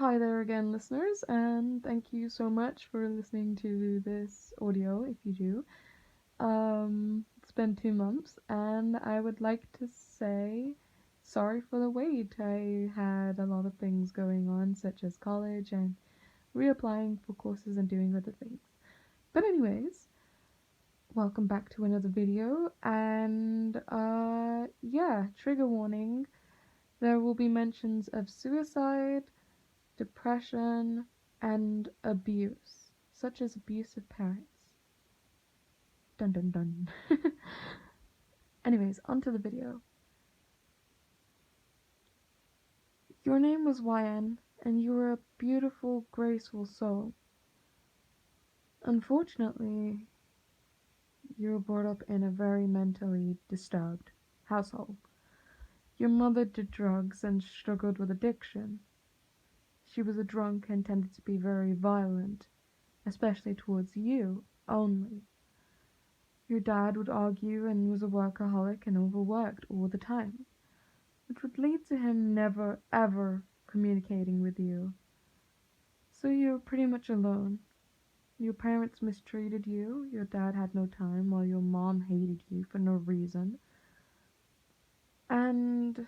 Hi there again, listeners, and thank you so much for listening to this audio, if you do. It's been 2 months, and I would like to say sorry for the wait. I had a lot of things going on, such as college and reapplying for courses and doing other things. But anyways, welcome back to another video, and yeah, trigger warning. There will be mentions of suicide, depression, and abuse, such as abusive parents. Dun dun dun. Anyways, onto the video. Your name was YN, and you were a beautiful, graceful soul. Unfortunately, you were brought up in a very mentally disturbed household. Your mother did drugs and struggled with addiction. She was a drunk and tended to be very violent, especially towards you only. Your dad would argue and was a workaholic and overworked all the time, which would lead to him never ever communicating with you. So you were pretty much alone. Your parents mistreated you, your dad had no time, while your mom hated you for no reason. And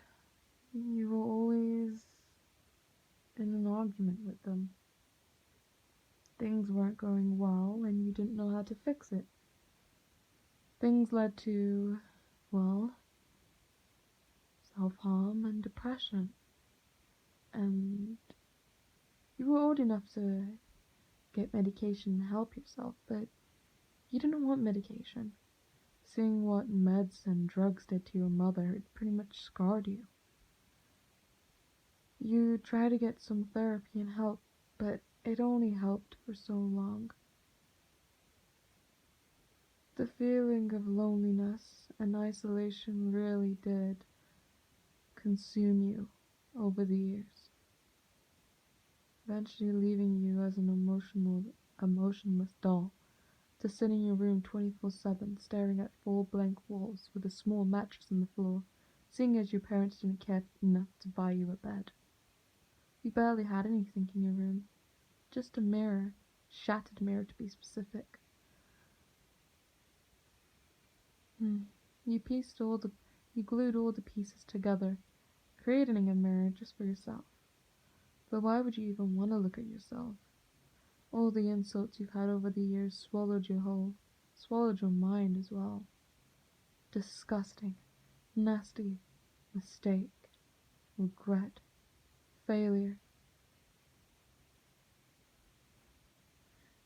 you were always in an argument with them. Things weren't going well and you didn't know how to fix it. Things led to, well, self-harm and depression. And you were old enough to get medication and help yourself, but you didn't want medication. Seeing what meds and drugs did to your mother, it pretty much scarred you. You tried to get some therapy and help, but it only helped for so long. The feeling of loneliness and isolation really did consume you over the years, eventually leaving you as an emotionless doll to sit in your room 24/7, staring at 4 blank walls with a small mattress on the floor, seeing as your parents didn't care enough to buy you a bed. You barely had anything in your room, just a mirror, shattered mirror to be specific. You glued all the pieces together, creating a mirror just for yourself. But why would you even want to look at yourself? All the insults you've had over the years swallowed you whole, swallowed your mind as well. Disgusting, nasty, mistake, regret, failure.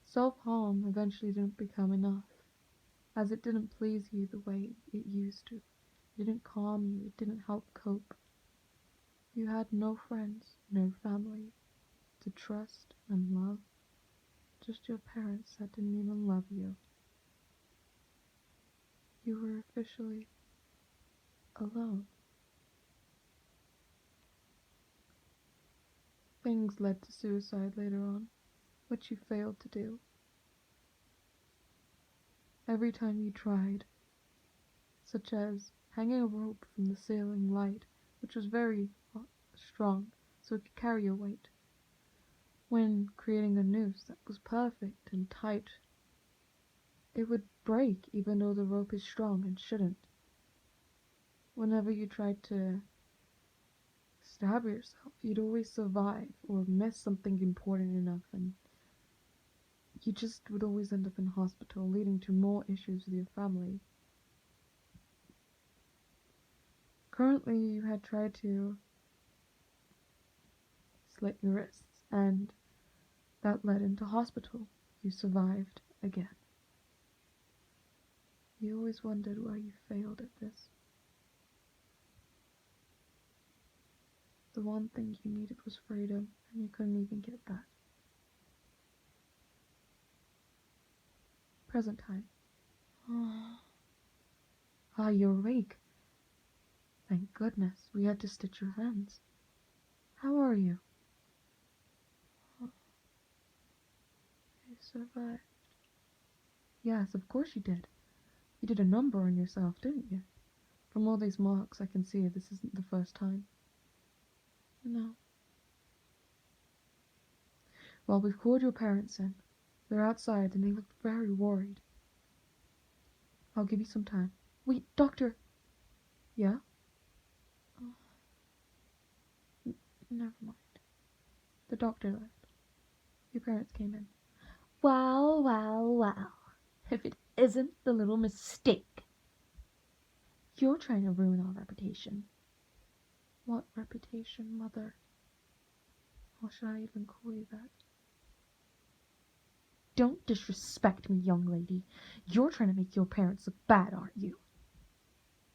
Self-harm eventually didn't become enough, as it didn't please you the way it used to. It didn't calm you, it didn't help cope. You had no friends, no family to trust and love, just your parents that didn't even love you. You were officially alone. Things led to suicide later on, which you failed to do. Every time you tried, such as hanging a rope from the ceiling light, which was very strong, so it could carry your weight, when creating a noose that was perfect and tight, it would break even though the rope is strong and shouldn't. Whenever you tried to stab yourself, you'd always survive or miss something important enough, and you just would always end up in hospital, leading to more issues with your family. Currently, you had tried to slit your wrists, and that led into hospital. You survived again. You always wondered why you failed at this. The one thing you needed was freedom, and you couldn't even get that. Present time. Ah, you're awake. Thank goodness, we had to stitch your hands. How are you? I survived. Yes, of course you did. You did a number on yourself, didn't you? From all these marks, I can see this isn't the first time. No. Well, we've called your parents in. They're outside and they look very worried. I'll give you some time. Wait, doctor! Yeah? Oh, never mind. The doctor left. Your parents came in. Well, well, well. If it isn't the little mistake. You're trying to ruin our reputation. What reputation, Mother? How should I even call you that? Don't disrespect me, young lady. You're trying to make your parents look bad, aren't you?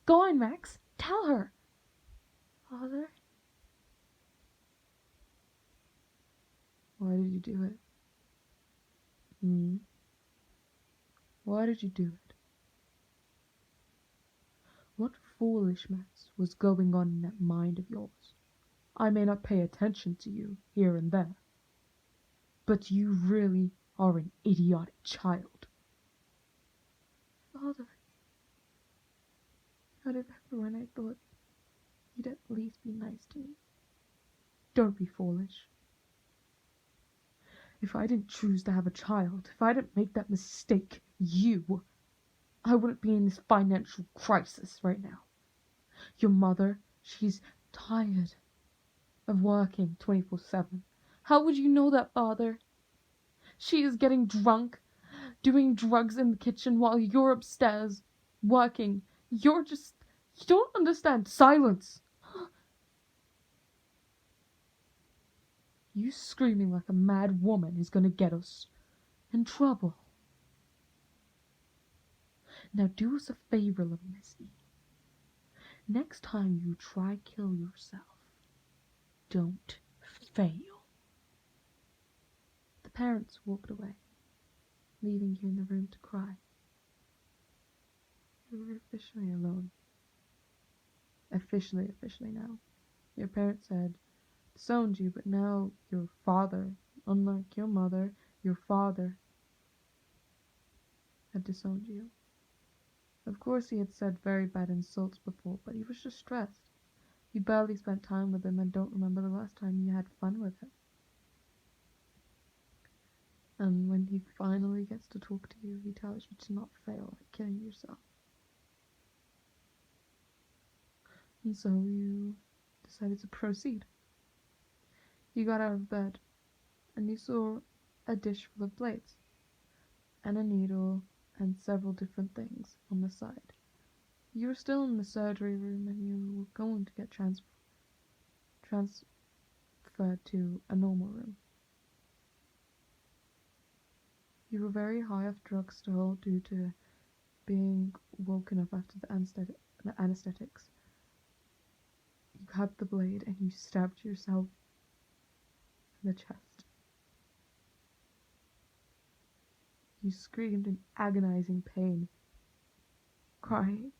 Go on, Max. Tell her. Father? Why did you do it? Why did you do it? What foolish mess was going on in that mind of yours? I may not pay attention to you here and there, but you really are an idiotic child. Father, I remember when I thought you'd at least be nice to me. Don't be foolish. If I didn't choose to have a child, if I didn't make that mistake, I wouldn't be in this financial crisis right now. Your mother, she's tired of working 24/7. How would you know that, Father? She is getting drunk, doing drugs in the kitchen while you're upstairs working. You don't understand. Silence! You screaming like a mad woman is gonna get us in trouble. Now do us a favor, little missy. Next time you try kill yourself, don't fail. The parents walked away, leaving you in the room to cry. You were officially alone. Officially now. Your parents had disowned you, but now your father, unlike your mother, your father had disowned you. Of course he had said very bad insults before, but he was just stressed. You barely spent time with him and don't remember the last time you had fun with him. And when he finally gets to talk to you, he tells you to not fail at killing yourself. And so you decided to proceed. You got out of bed, and you saw a dish full of plates, and a needle, and several different things on the side. You were still in the surgery room, and you were going to get transferred to a normal room. You were very high off drugs still due to being woken up after the anesthetics. You grabbed the blade and you stabbed yourself in the chest. You screamed in agonizing pain, crying,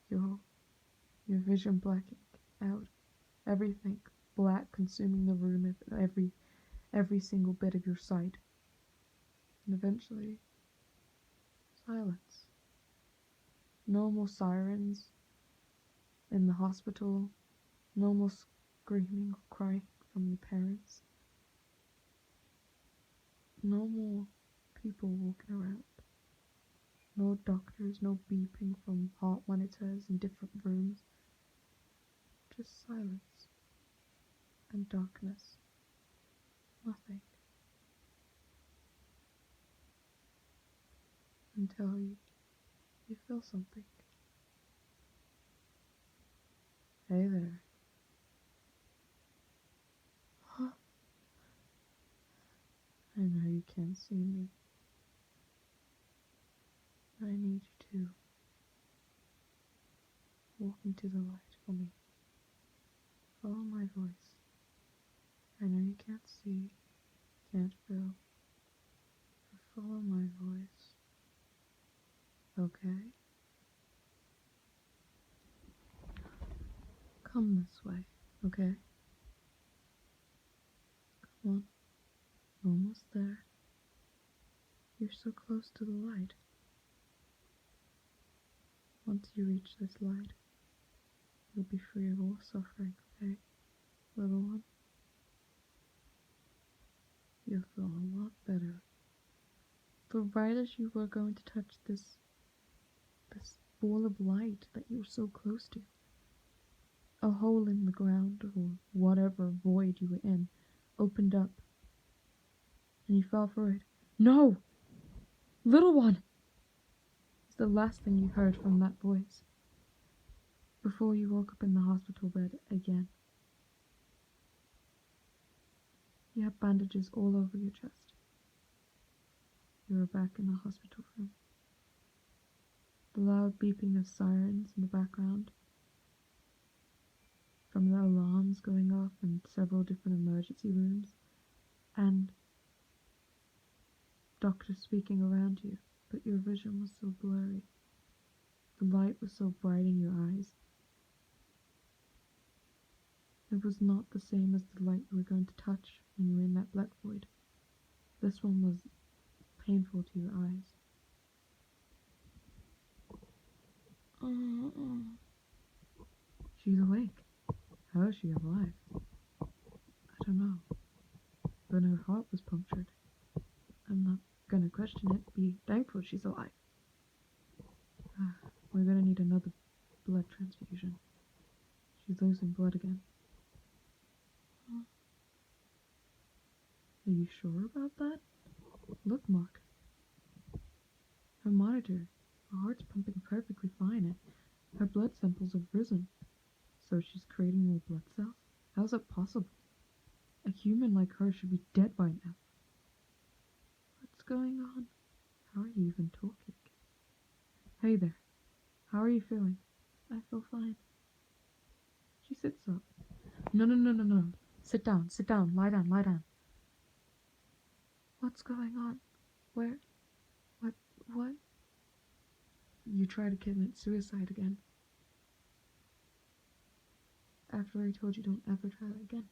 your vision blacking out, everything black consuming the room and every single bit of your sight. And eventually, silence. No more sirens in the hospital, no more screaming or crying from your parents, no more people walking around, no doctors, no beeping from heart monitors in different rooms, just silence and darkness, nothing, until you feel something. Hey there. Huh? I know you can't see me. I need you to walk into the light for me. Follow my voice. I know you can't see, can't feel, but follow my voice. Okay? Come this way, okay? Come on. Almost there. You're so close to the light. Once you reach this light, you'll be free of all suffering, okay? Little one. You'll feel a lot better. But right as you were going to touch this ball of light that you were so close to, a hole in the ground or whatever void you were in opened up, and you fell for it. No! Little one! It's the last thing you heard from that voice before you woke up in the hospital bed again. You had bandages all over your chest. You were back in the hospital room. The loud beeping of sirens in the background, from the alarms going off in several different emergency rooms, and doctors speaking around you, but your vision was so blurry. The light was so bright in your eyes. It was not the same as the light you were going to touch when you were in that black void. This one was painful to your eyes. She's awake. How is she alive? I don't know. But her heart was punctured. I'm not gonna question it. Be thankful she's alive. We're gonna need another blood transfusion. She's losing blood again. Are you sure about that? Look, Mark. Her monitor. Her heart's pumping perfectly fine and her blood samples have risen. So she's creating more blood cells? How's that possible? A human like her should be dead by now. What's going on? How are you even talking? Hey there. How are you feeling? I feel fine. She sits up. No. Sit down. Lie down. What's going on? Where? What? You try to commit suicide again. After I told you don't ever try that again.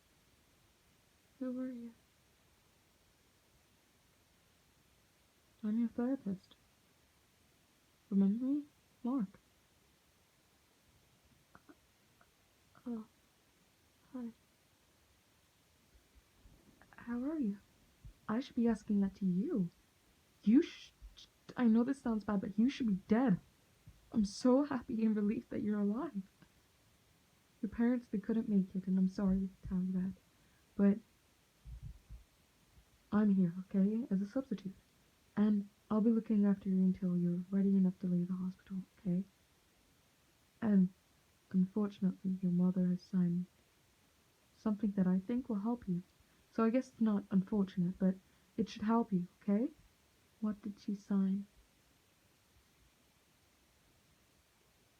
Who are you? I'm your therapist. Remember me? Mark. Oh, hi. How are you? I should be asking that to you. I know this sounds bad, but you should be dead. I'm so happy and relieved that you're alive. Your parents, they couldn't make it, and I'm sorry to tell you that. But I'm here, okay, as a substitute. And I'll be looking after you until you're ready enough to leave the hospital, okay? And unfortunately, your mother has signed something that I think will help you. So I guess it's not unfortunate, but it should help you, okay? What did she sign?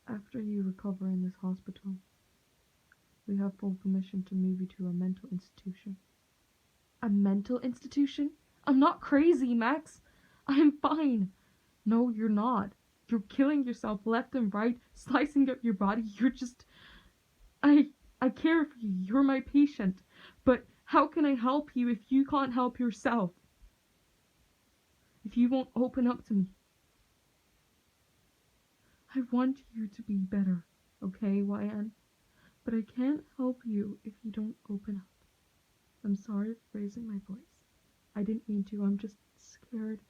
After you recover in this hospital, we have full permission to move you to a mental institution. A mental institution? I'm not crazy, Max. I am fine. No, you're not. You're killing yourself left and right, slicing up your body. You're just... I care for you. You're my patient. But how can I help you if you can't help yourself? If you won't open up to me? I want you to be better, okay, YN? But I can't help you if you don't open up. I'm sorry for raising my voice. I didn't mean to. I'm just scared,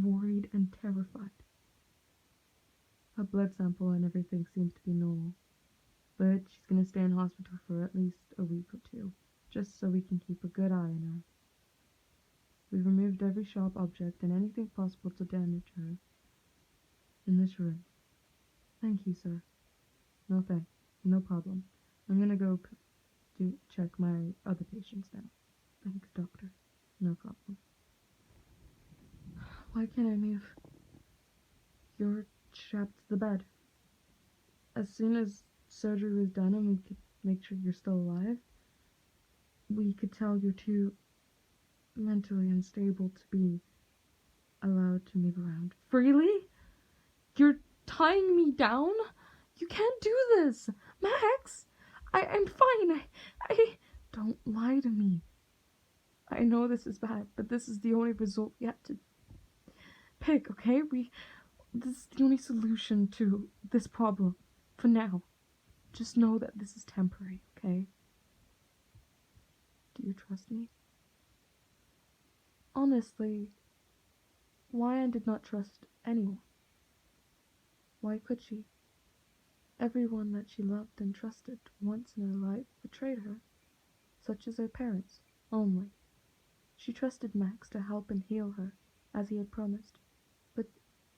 worried, and terrified. Her blood sample and everything seems to be normal. But she's gonna stay in hospital for at least a week or two, just so we can keep a good eye on her. We've removed every sharp object and anything possible to damage her in this room. Thank you, sir. No problem. I'm gonna go check my other patients now. Thanks, doctor. No problem. Why can't I move? You're strapped to the bed. As soon as surgery was done and we could make sure you're still alive, we could tell you're too mentally unstable to be allowed to move around freely. You're tying me down? You can't do this, Max. I'm fine. I don't lie to me. I know this is bad, but this is the only result we have to pick, okay? This is the only solution to this problem for now. Just know that this is temporary, okay? Do you trust me? Honestly, Wyan did not trust anyone. Why could she? Everyone that she loved and trusted once in her life betrayed her, such as her parents, only. She trusted Max to help and heal her, as he had promised. But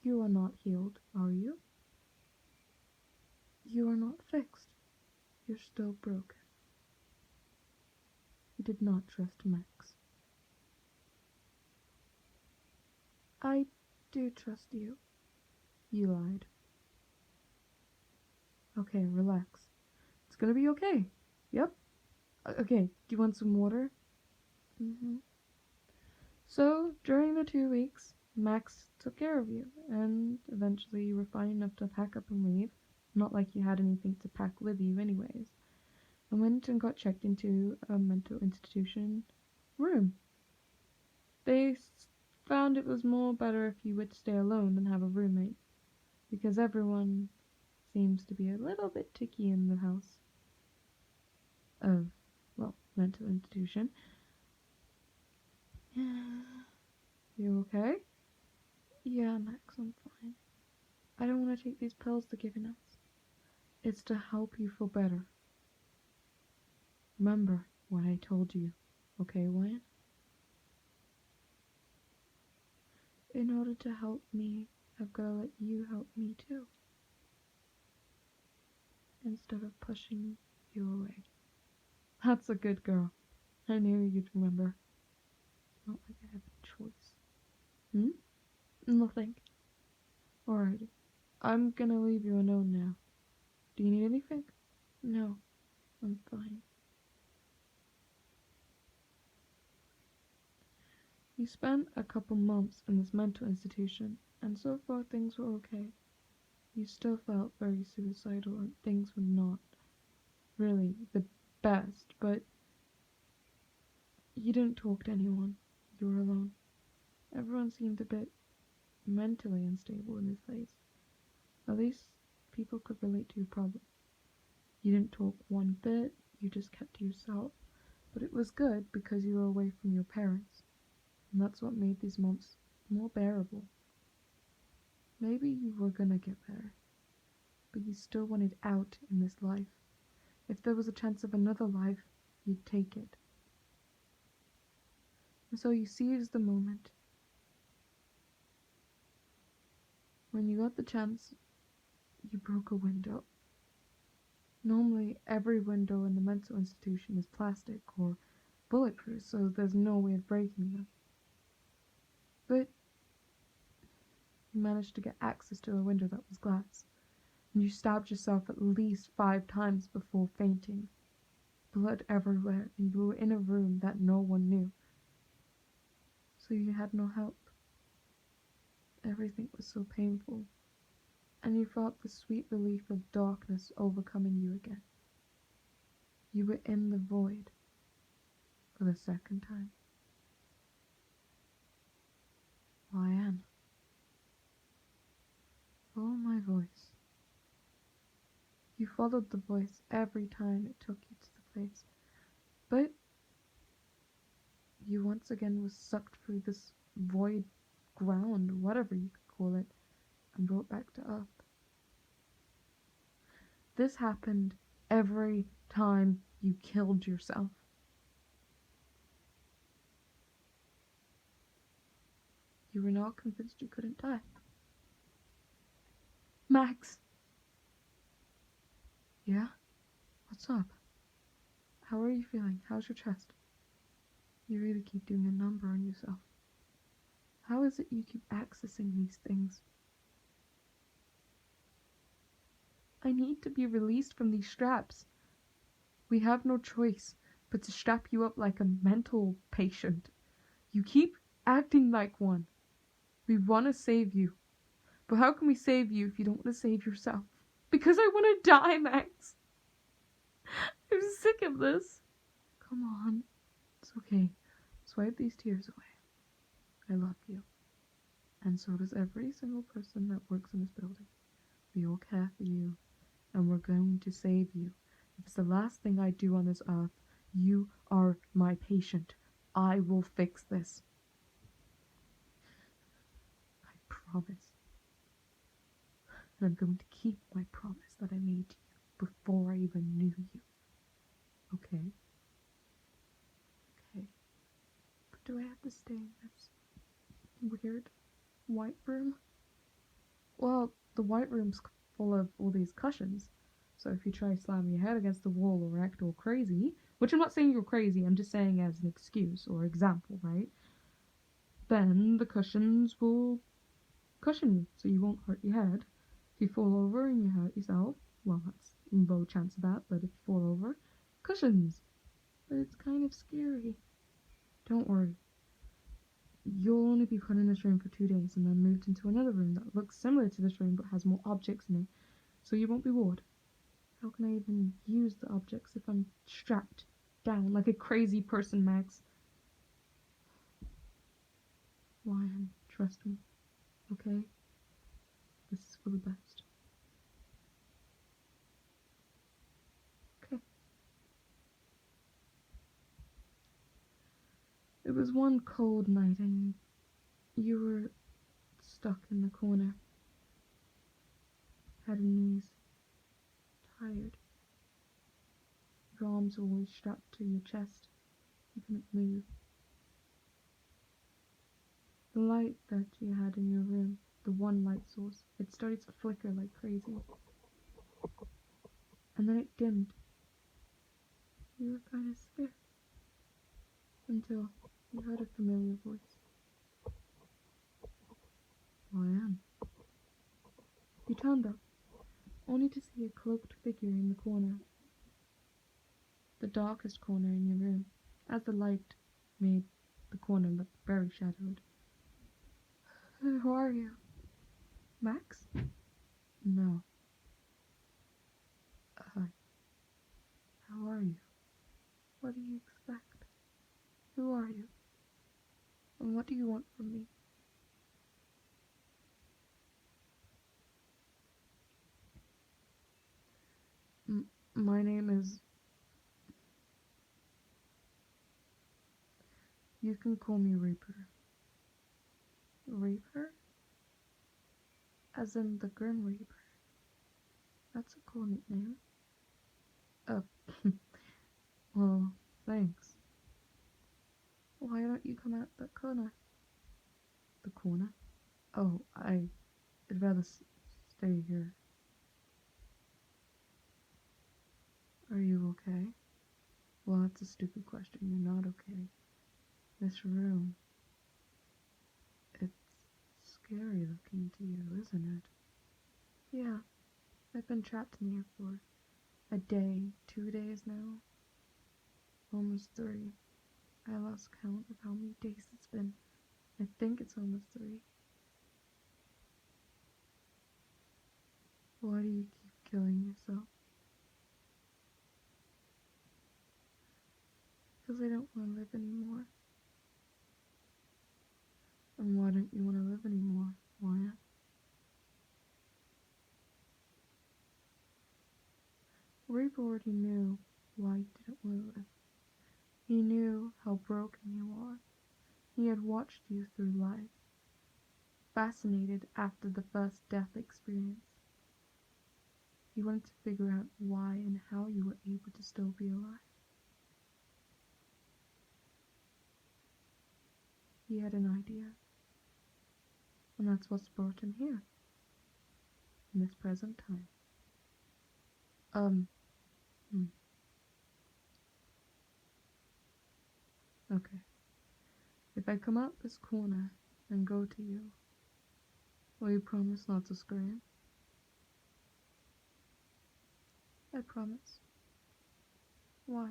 you are not healed, are you? You are not fixed. You're still broken. You did not trust Max. I do trust you. You lied. Okay, relax. It's gonna be okay. Yep. Okay, do you want some water? Mm-hmm. So, during the 2 weeks, Max took care of you, and eventually you were fine enough to pack up and leave. Not like you had anything to pack with you, anyways. And went and got checked into a mental institution room. They found it was more better if you would stay alone than have a roommate, because everyone seems to be a little bit ticky in the house of, well, mental institution. You okay? Yeah, Max, I'm fine. I don't want to take these pills they're giving us. It's to help you feel better. Remember what I told you, okay, Wayne? In order to help me, I've got to let you help me too. Instead of pushing you away. That's a good girl. I knew you'd remember. It's not like I have a choice. Nothing. Alrighty. I'm gonna leave you alone now. Do you need anything? No, I'm fine. You spent a couple months in this mental institution, and so far things were okay. You still felt very suicidal, and things were not really the best, but you didn't talk to anyone. You were alone. Everyone seemed a bit mentally unstable in this place. At least people could relate to your problems. You didn't talk one bit, you just kept to yourself. But it was good because you were away from your parents, and that's what made these months more bearable. Maybe you were gonna get better, but you still wanted out in this life. If there was a chance of another life, you'd take it. And so you seized the moment. When you got the chance, you broke a window. Normally, every window in the mental institution is plastic or bulletproof, so there's no way of breaking them. But you managed to get access to a window that was glass, and you stabbed yourself at least 5 times before fainting. Blood everywhere, and you were in a room that no one knew. So you had no help. Everything was so painful, and you felt the sweet relief of darkness overcoming you again. You were in the void for the second time. Lyanne, follow my voice. You followed the voice every time it took you to the place, but you once again was sucked through this void ground, whatever you could call it, and brought back to Earth. This happened every time you killed yourself. You were not convinced you couldn't die. Max! Yeah? What's up? How are you feeling? How's your chest? You really keep doing a number on yourself. How is it you keep accessing these things? I need to be released from these straps. We have no choice but to strap you up like a mental patient. You keep acting like one. We want to save you. But how can we save you if you don't want to save yourself? Because I want to die, Max. I'm sick of this. Come on. It's okay. Swipe these tears away. I love you. And so does every single person that works in this building. We all care for you, and we're going to save you. If it's the last thing I do on this earth, you are my patient. I will fix this. promise. And I'm going to keep my promise that I made to you before I even knew you. Okay? Okay. But do I have to stay in this weird white room? Well, the white room's full of all these cushions. So if you try slamming your head against the wall or act all crazy, which I'm not saying you're crazy, I'm just saying as an excuse or example, right? Then the cushions will cushion you, so you won't hurt your head. If you fall over and you hurt yourself, well, that's low chance of that, but if you fall over, cushions. But it's kind of scary. Don't worry. You'll only be put in this room for 2 days and then moved into another room that looks similar to this room but has more objects in it, so you won't be bored. How can I even use the objects if I'm strapped down like a crazy person, Max? Ryan, trust me, okay? This is for the best. Okay. It was one cold night and you were stuck in the corner. Head and knees. Tired. Your arms were always strapped to your chest. You couldn't move. The light that you had in your room, the one light source, it started to flicker like crazy. And then it dimmed. You were kind of scared. Until you heard a familiar voice. Ryan. You turned up, only to see a cloaked figure in the corner. The darkest corner in your room, as the light made the corner look very shadowed. Who are you? Max? No. Hi. How are you? What do you expect? Who are you? And what do you want from me? My name is... You can call me Reaper. Reaper? As in the Grim Reaper. That's a cool nickname. Well, thanks. Why don't you come out the corner? The corner? Oh, I'd rather stay here. Are you okay? Well, that's a stupid question. You're not okay. This room, it's scary looking to you, isn't it? Yeah, I've been trapped in here for a day, 2 days now. Almost 3. I lost count of how many days it's been. I think it's almost 3. Why do you keep killing yourself? Because I don't want to live anymore. And why don't you want to live anymore, Wyatt? Rape already knew why you didn't want to live. He knew how broken you are. He had watched you through life, fascinated after the first death experience. He wanted to figure out why and how you were able to still be alive. He had an idea, and that's what's brought him here, in this present time. Okay. If I come out this corner and go to you, will you promise not to scream? I promise. Why?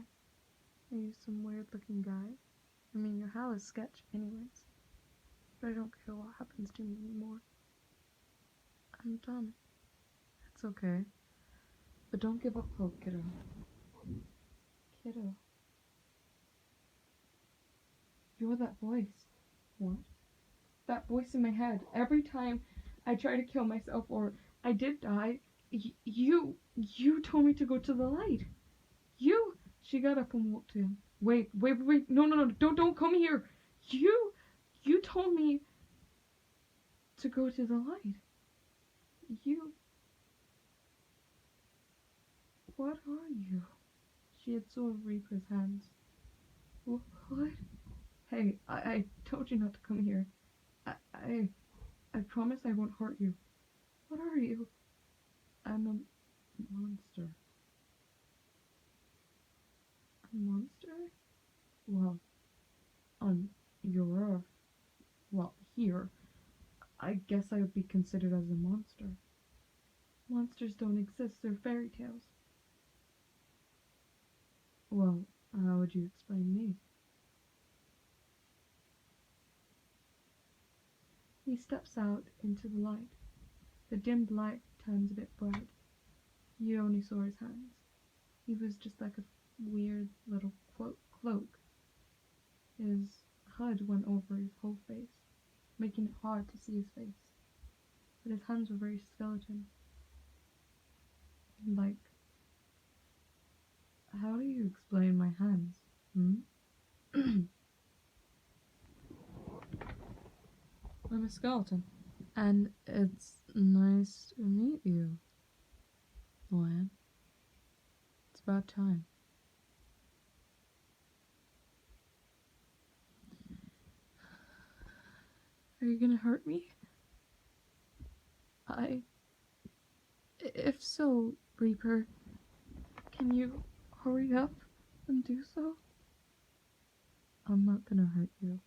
Are you some weird looking guy? I mean, your hair is sketch anyways. But I don't care what happens to me anymore. I'm done. It's okay. But don't give up hope, kiddo. Kiddo. You're that voice. What? That voice in my head. Every time I try to kill myself or I did die, you told me to go to the light. You. She got up and walked in. Wait. No. Don't come here. You told me to go to the light. You... What are you? She had saw Reaper's hands. What? Hey, I told you not to come here. I promise I won't hurt you. What are you? I'm a monster. A monster? Well, on your Earth, well, here, I guess I would be considered as a monster. Monsters don't exist, they're fairy tales. Well, how would you explain me? He steps out into the light. The dimmed light turns a bit bright. You only saw his hands. He was just like a weird little cloak. His hood went over his whole face, making it hard to see his face. But his hands were very skeleton. Like, how do you explain my hands? I'm a skeleton. And it's nice to meet you, Lion. It's about time. Are you gonna hurt me? If so, Reaper, can you hurry up and do so? I'm not gonna hurt you.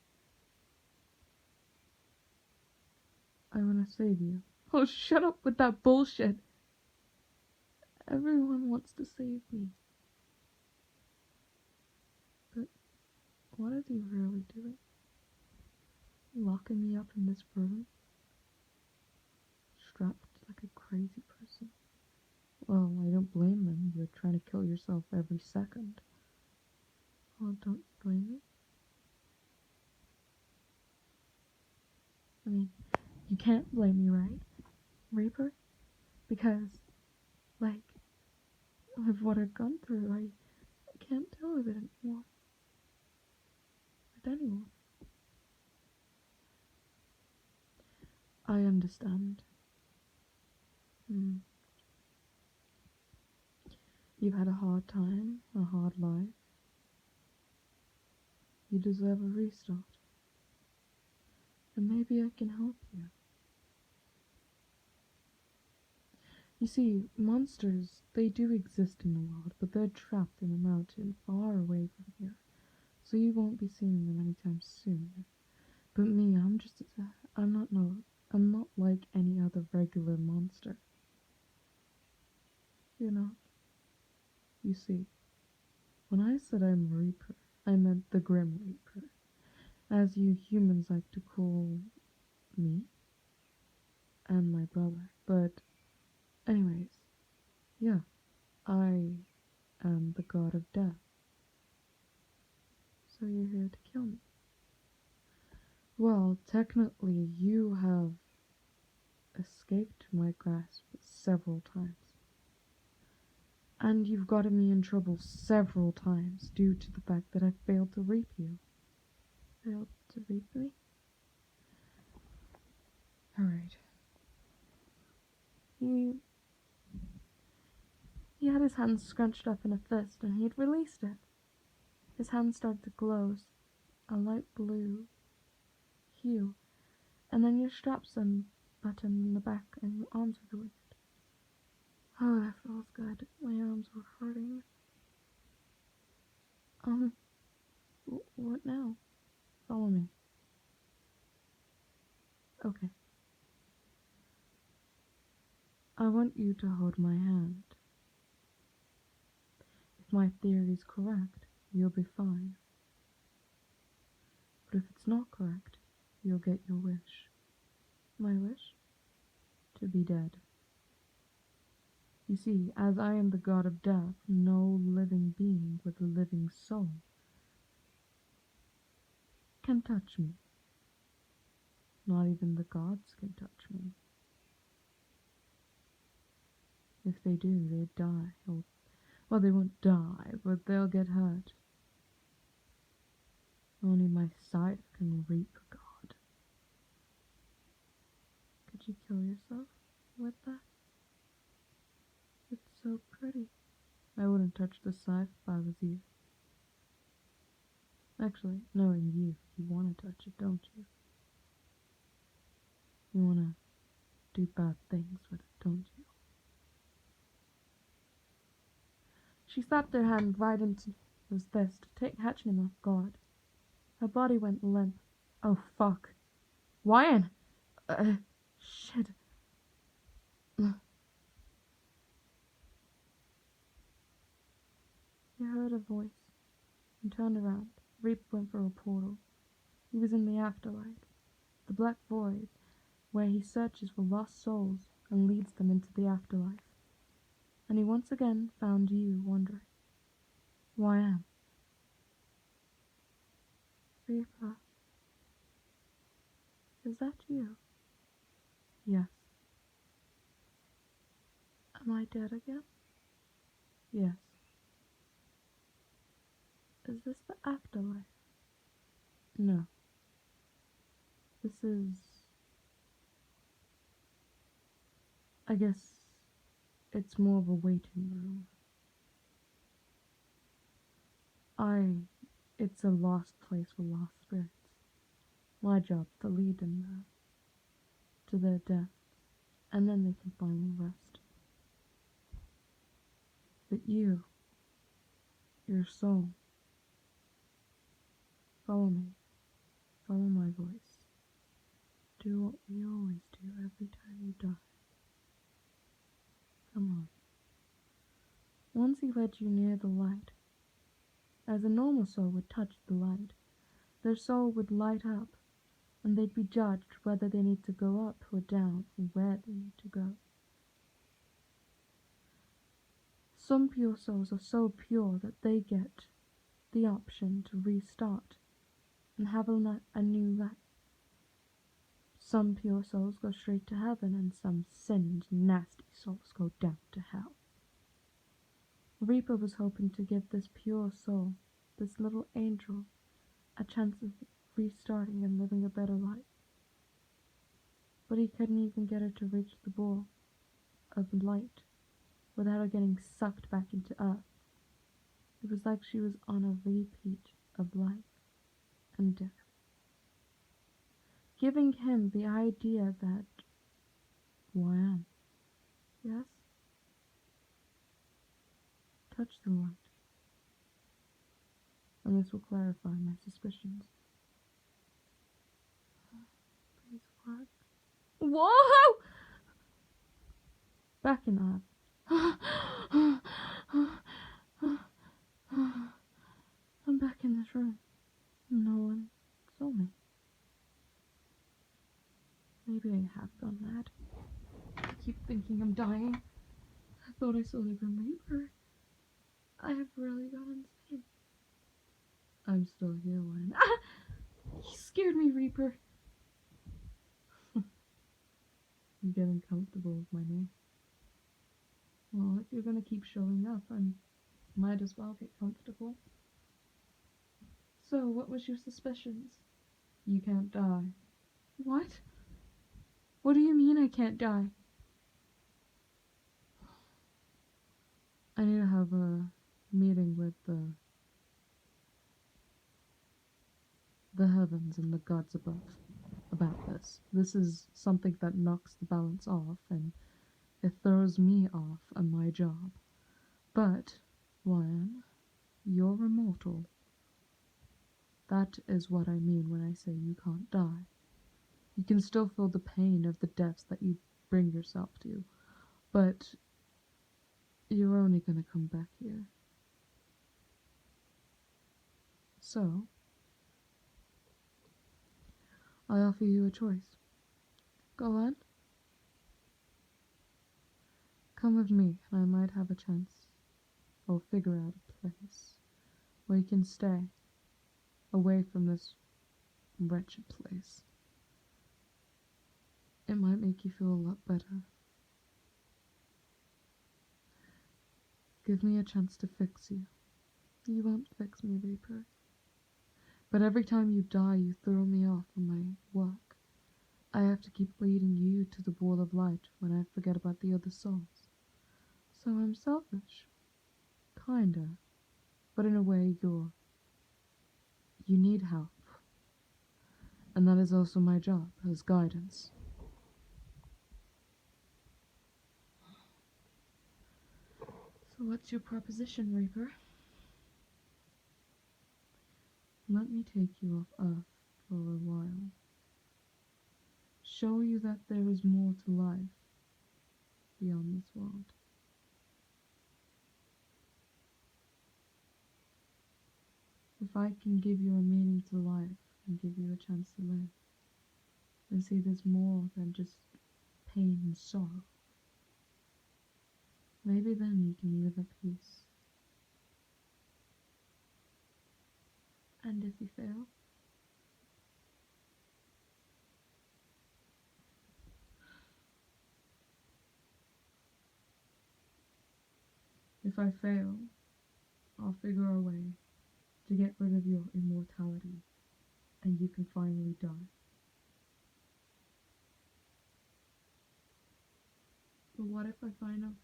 I wanna save you. Oh, shut up with that bullshit. Everyone wants to save me. But what is he really doing? Locking me up in this room? Strapped like a crazy person? Well, I don't blame them. You're trying to kill yourself every second. Well, don't you blame me? I mean, you can't blame me, right, Reaper? Because, like, with what I've gone through, I can't deal with it anymore. With anyone. I understand. You've had a hard time, a hard life. You deserve a restart. And maybe I can help you. You see, monsters, they do exist in the world, but they're trapped in a mountain far away from here. So you won't be seeing them anytime soon. But me, I'm not like any other regular monster. You're not. You see, when I said I'm Reaper, I meant the Grim Reaper, as you humans like to call me and my brother. But anyways, yeah, I am the god of death. So you're here to kill me. Well, technically you have escaped my grasp several times. And you've gotten me in trouble several times due to the fact that I failed to reap you. Failed to reap me? Alright. He had his hands scrunched up in a fist and he had released it. His hands started to glow a light blue hue, and then your straps unbuttoned in the back and your arms were released. Oh, that feels good. My arms were hurting. What now? Follow me. Okay. I want you to hold my hand. If my theory is correct, you'll be fine. But if it's not correct, you'll get your wish. My wish? To be dead. You see, as I am the god of death, no living being with a living soul can touch me. Not even the gods can touch me. If they do, they die. Well, they won't die, but they'll get hurt. Only my scythe can reap a god. kill yourself with that? It's so pretty. I wouldn't touch the scythe if I was you. Actually, knowing you want to touch it, don't you? You want to do bad things with it, don't you? She slapped her hand right into his fist, catching him off guard. Her body went limp. Oh, fuck. Wyan! Shit. He heard a voice and turned around. Reap went for a portal. He was in the afterlife, the black void, where he searches for lost souls and leads them into the afterlife. And he once again found you wondering, who I am. Reaper, is that you? Yes. Am I dead again? Yes. Is this the afterlife? No. This is... I guess it's more of a waiting room. It's a lost place for lost spirits. My job's to lead them there, to their death, and then they can finally rest. But your soul, follow me, follow my voice. Do what we always do every time you die. Come on. Once he led you near the light. As a normal soul would touch the light, their soul would light up, and they'd be judged whether they need to go up or down, or where they need to go. Some pure souls are so pure that they get the option to restart and have a new life. Some pure souls go straight to heaven, and some sinned, nasty souls go down to hell. Reaper was hoping to give this pure soul, this little angel, a chance of restarting and living a better life. But he couldn't even get her to reach the ball of light without her getting sucked back into earth. It was like she was on a repeat of life and death, giving him the idea that, who I am. Yes? Touch the light, and this will clarify my suspicions. Please work. Whoa! Back in earth. I'm back in this room. No one saw me. Maybe I have gone mad. I keep thinking I'm dying. I thought I saw the Grim Reaper. I have really gone insane. I'm still here, Wayne. Ah! You scared me, Reaper. I'm getting comfortable with my name. Well, if you're gonna keep showing up, I might as well get comfortable. So, what was your suspicions? You can't die. What? What do you mean I can't die? I need to have a meeting with the heavens and the gods above about this. This is something that knocks the balance off, and it throws me off on my job. But, Ryan, you're immortal. That is what I mean when I say you can't die. You can still feel the pain of the deaths that you bring yourself to, but you're only gonna come back here. So, I offer you a choice. Go on. Come with me, and I might have a chance. I'll figure out a place where you can stay, away from this wretched place. It might make you feel a lot better. Give me a chance to fix you. You won't fix me, Reaper. But every time you die, you throw me off on my work. I have to keep leading you to the ball of light when I forget about the other souls. So I'm selfish. Kinda. But in a way, you need help. And that is also my job, as guidance. So what's your proposition, Reaper? Let me take you off Earth for a while. Show you that there is more to life beyond this world. If I can give you a meaning to life and give you a chance to live, and see there's more than just pain and sorrow, maybe then you can live at peace. And if you fail? If I fail, I'll figure a way to get rid of your immortality, and you can finally die. But what if I find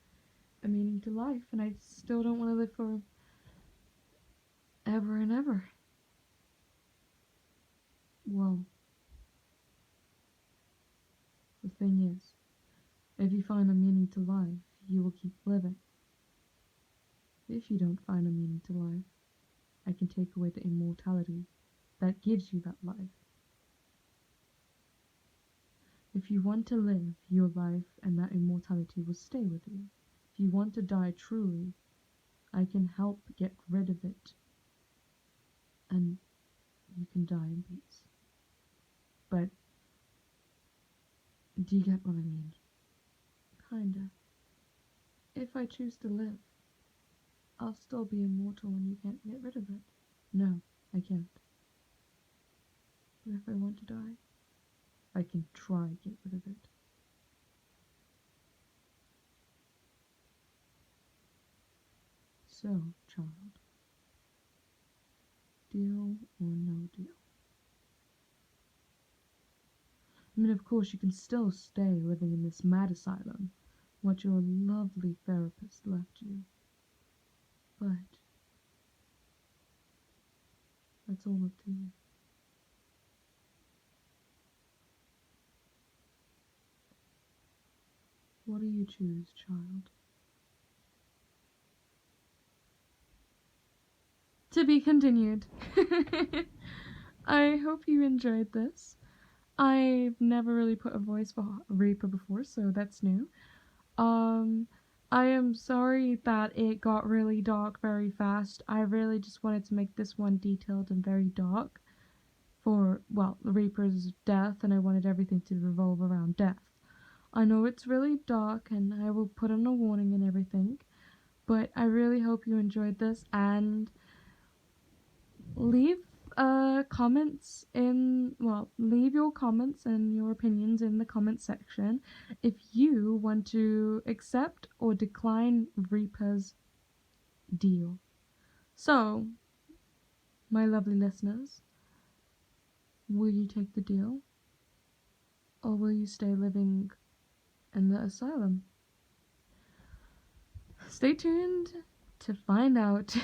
a meaning to life and I still don't want to live for ever and ever? Well, the thing is, if you find a meaning to life, you will keep living. If you don't find a meaning to life, I can take away the immortality that gives you that life. If you want to live your life and that immortality will stay with you. If you want to die truly, I can help get rid of it and you can die in peace. But do you get what I mean? Kinda. If I choose to live, I'll still be immortal and you can't get rid of it. No, I can't. But if I want to die, I can try to get rid of it. So, child, deal or no deal? I mean, of course, you can still stay living in this mad asylum, what your lovely therapist left you. But that's all up to you. What do you choose, child? To be continued. I hope you enjoyed this. I've never really put a voice for Reaper before, so that's new. I am sorry that it got really dark very fast. I really just wanted to make this one detailed and very dark for, well, the Reaper's death, and I wanted everything to revolve around death. I know it's really dark, and I will put on a warning and everything, but I really hope you enjoyed this, and leave comments in, well, leave your comments and your opinions in the comment section if you want to accept or decline Reaper's deal. So, my lovely listeners, will you take the deal? Or will you stay living in the asylum? Stay tuned to find out.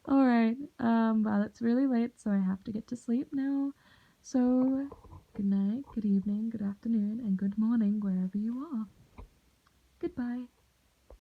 Alright, well, it's really late, so I have to get to sleep now. So, good night, good evening, good afternoon, and good morning wherever you are. Goodbye.